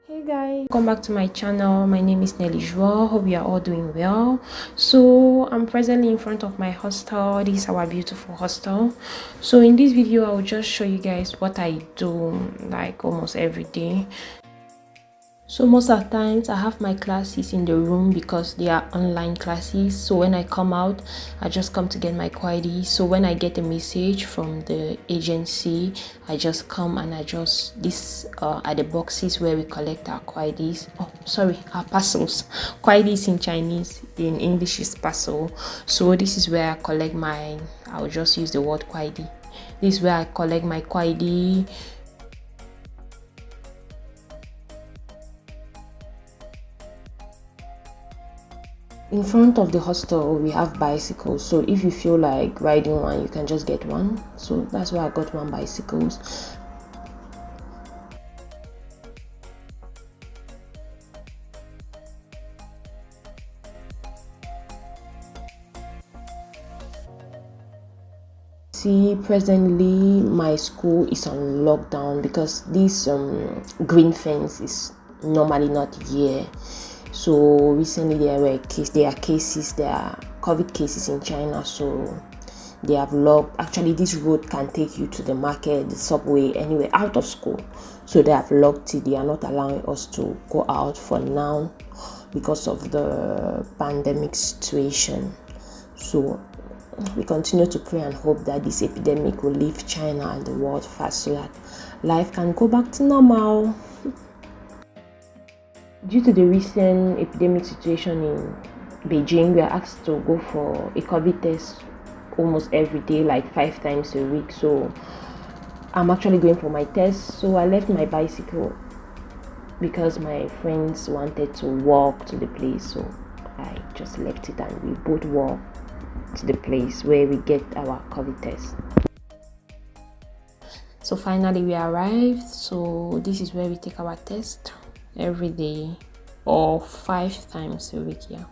Hey guys, welcome back to my channel. My name is Nelly Joelle. Hope you are all doing well. So I'm presently in front of my hostel. This is our beautiful hostel. So in this video I will just show you guys what I do like almost every day. So most of the times I have my classes in the room because they are online classes. So when I come out, I just come to get my QID. So when I get a message from the agency, I just come and I just these are the boxes where we collect our QIDs. Oh, sorry, our parcels. QIDs in Chinese, in English is parcel. So this is where I collect my. I'll just use the word QID. This is where I collect my QID. In front of the hostel, we have bicycles. So if you feel like riding one, you can just get one. So that's why I got one bicycles. See, presently my school is on lockdown because this green fence is normally not here. So recently there are COVID cases in China, so they have locked. Actually, this road can take you to the market, the subway, anywhere out of school. So they have locked it. They are not allowing us to go out for now because of the pandemic situation. So we continue to pray and hope that this epidemic will leave China and the world fast so that life can go back to normal. Due to the recent epidemic situation in Beijing, we are asked to go for a COVID test almost every day, like 5 times a week. So I'm actually going for my test. So I left my bicycle because my friends wanted to walk to the place. So I just left it and we both walked to the place where we get our COVID test. So finally we arrived. So this is where we take our test every day or 5 times a week. Yeah.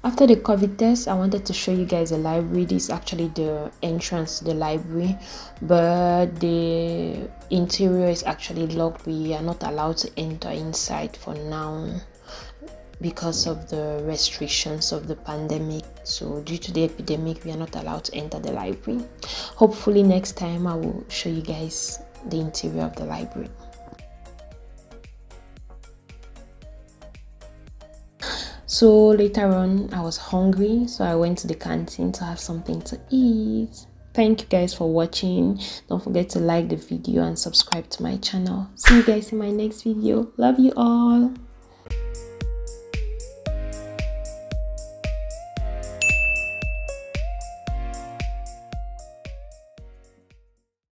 After the COVID test, I wanted to show you guys the library. This is actually the entrance to the library, but the interior is actually locked. We are not allowed to enter inside for now because of the restrictions of the pandemic. So due to the epidemic, we are not allowed to enter the library. Hopefully next time I will show you guys the interior of the library. So later on I was hungry, so I went to the canteen to have something to eat. Thank you guys for watching. Don't forget to like the video and subscribe to my channel. See you guys in my next video. Love you all.